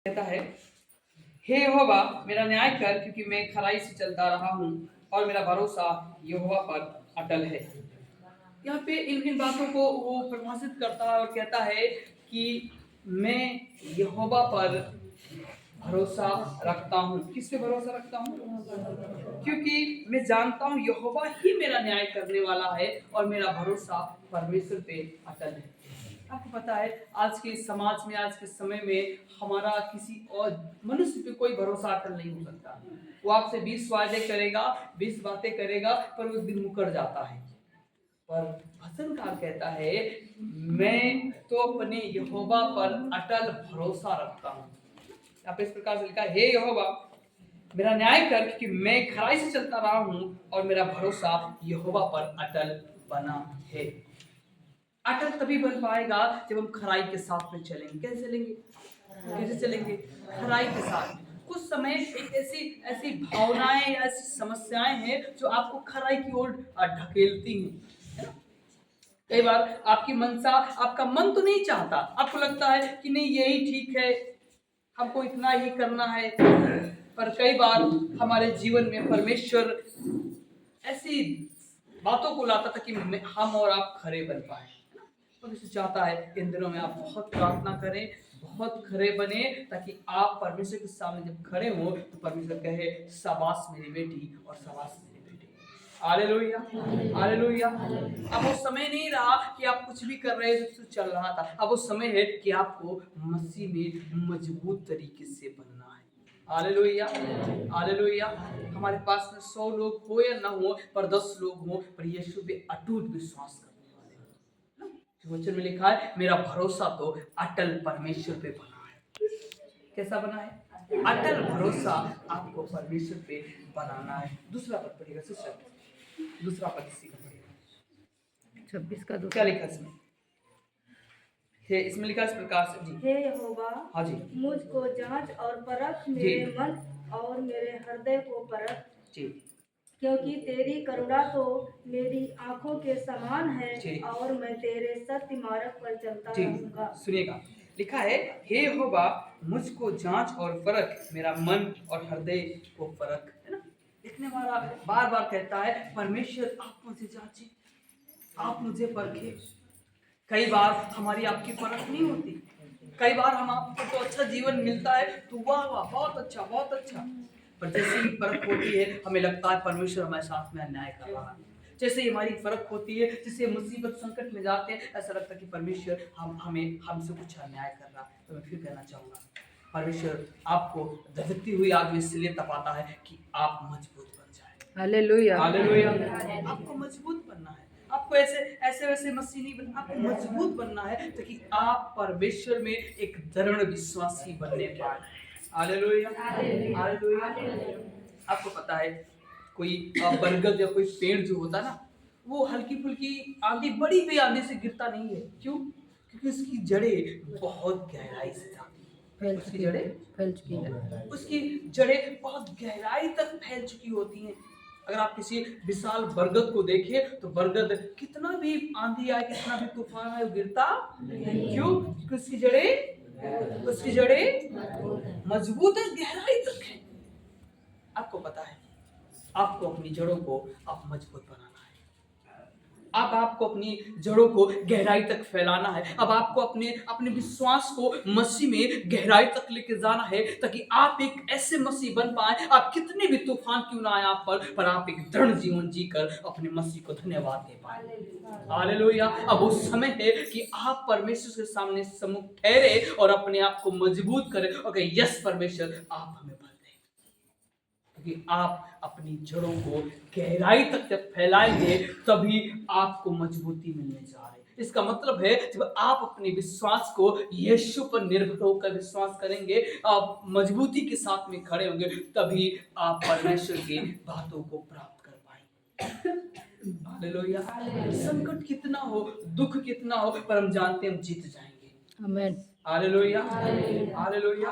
कहता है, हे यहोवा मेरा न्याय कर, क्योंकि मैं खराई से चलता रहा हूँ और मेरा भरोसा यहोवा पर अटल है। यहाँ पे इन बातों को वो प्रभाषित करता है और कहता है कि मैं यहोवा पर भरोसा रखता हूँ। किस पे भरोसा रखता हूँ? क्योंकि मैं जानता हूँ यहोवा ही मेरा न्याय करने वाला है और मेरा भरोसा परमेश्वर पे अटल है। आपको पता है आज के समाज में, आज के समय में हमारा किसी और मनुष्य पे कोई भरोसा अटल नहीं हो सकता। वो आपसे 20 वादे करेगा, 20 बातें करेगा, पर वो एक दिन मुकर जाता है। पर भजनकार कहता है, मैं तो अपने यहोवा पर अटल भरोसा रखता हूँ। यहाँ पे इस प्रकार से लिखा है, हे यहोवा मेरा न्याय कर, क्योंकि मैं खराई से चलता रहा हूँ और मेरा भरोसा यहोवा पर अटल बना है। अटल तभी बन पाएगा जब हम खराई के साथ में चलेंगे। कैसे चलेंगे? कैसे चलेंगे? खराई के साथ। कुछ समय एक ऐसी भावनाएं, ऐसी समस्याएं हैं जो आपको खराई की ओर ढकेलती हैं। कई बार आपकी मनसा, आपका मन तो नहीं चाहता, आपको लगता है कि नहीं यही ठीक है, हमको इतना ही करना है। पर कई बार हमारे जीवन में परमेश्वर ऐसी बातों को लाता था कि हम और आप खरे बन पाए। परमेश्वर चाहता है इन दिनों में आप बहुत प्रार्थना करें, बहुत खरे बने, ताकि आप परमेश्वर के सामने जब खड़े हो तो परमेश्वर कहे, शाबाश मेरी बेटी और शाबाश मेरे बेटे। Hallelujah, hallelujah. अब वो समय नहीं रहा कि आप कुछ भी कर रहे थे, चल रहा था। अब वो समय है कि आपको मसीह में मजबूत तरीके से बनना है। Hallelujah, hallelujah. हमारे पास में 100 लोग हो या ना हो, पर 10 लोग हो, पर यीशु पे अटूट विश्वास करने वाले। वचन में लिखा है, मेरा भरोसा तो अटल परमेश्वर पे बना है। कैसा बना है? अटल भरोसा आपको परमेश्वर पे बनाना है। दूसरा पद पढ़ेगा सिस्टर, दूसरा पद इसी का पढ़ेगा 26 का। क्या लिखा इसमें? इसमें लिखा इस प्रकार से जी, हे यहोवा हाँ जी, मुझको जांच और परख, मेरे मन और मेरे हृदय को परख जी, क्योंकि तेरी करुणा तो मेरी आंखों के समान है और मैं तेरे सत्य मार्ग पर चलता रहूंगा। सुनिएगा, लिखा है, हे यहोवा मुझको जांच और परख, मेरा मन और हृदय को परख। है ना? लिखने वाला बार बार कहता है, परमेश्वर आप मुझे जांचे, आप मुझे परखे। कई बार हमारी आपकी परख नहीं होती। कई बार हम आपको तो अच्छा जीवन मिलता है तो वाह वाह बहुत अच्छा, बहुत अच्छा। पर जैसे ही परख होती है हमें लगता है परमेश्वर हमारे साथ में अन्याय कर रहा है। जैसे ही हमारी फर्क होती है, जैसे मुसीबत संकट में जाते हैं, ऐसा लगता है कि परमेश्वर हमसे कुछ अन्याय कर रहा है। तो मैं फिर कहना चाहूंगा, परमेश्वर आपको धधकती हुई आग में इसलिए तपाता है कि आप मजबूत बन जाए। Hallelujah, hallelujah. आपको मजबूत बनना है। आपको ऐसे वैसे मसीह नहीं बनना, आपको मजबूत बनना है ताकि आप परमेश्वर में एक दृढ़ विश्वासी बनने पाए। Hallelujah, hallelujah. आपको पता है कोई बरगद या कोई पेड़ जो होता है ना, वो हल्की फुल्की आंधी, बड़ी भी आंधी से गिरता नहीं है। क्यों? क्योंकि उसकी जड़ें बहुत गहराई से जाती हैं। उसकी जड़ें फैल चुकी है। उसकी जड़ें बहुत गहराई तक फैल चुकी होती हैं। अगर आप किसी विशाल बरगद को देखें तो बरगद कितना भी आंधी आए, कितना भी तूफान आए, वो गिरता नहीं। क्यों? क्योंकि उसकी जड़ें मजबूत है, गहराई तक है। आपको पता है, आपको अपनी जड़ों को आप मजबूत बनाना है। अब आपको अपनी जड़ों को गहराई तक फैलाना है। अब आपको अपने विश्वास को मसीह में गहराई तक लेके जाना है, ताकि आप एक ऐसे मसीह बन पाए, आप कितने भी तूफान क्यों ना आए आप पर आप एक दृढ़ जीवन जीकर अपने मसीह को धन्यवाद दे पाए। हालेलुया। अब उस समय है कि आप परमेश्वर के सामने सम्मुख ठहरे और अपने आप को मजबूत करें और कहें, यस परमेश्वर आप हमें बल दें। क्योंकि आप अपनी जड़ों को गहराई तक जब फैलाएंगे तभी आपको मजबूती मिलने जा रही है। इसका मतलब है जब आप अपने विश्वास को यीशु पर निर्भर होकर विश्वास करेंगे, आप मजबूती के साथ में खड़े होंगे, तभी आप परमेश्वर की बातों को प्राप्त कर पाएंगे। हालेलुया। संकट कितना हो, दुख कितना हो, पर हम जानते हैं हम जीत जाएंगे। आमीन। Hallelujah, hallelujah.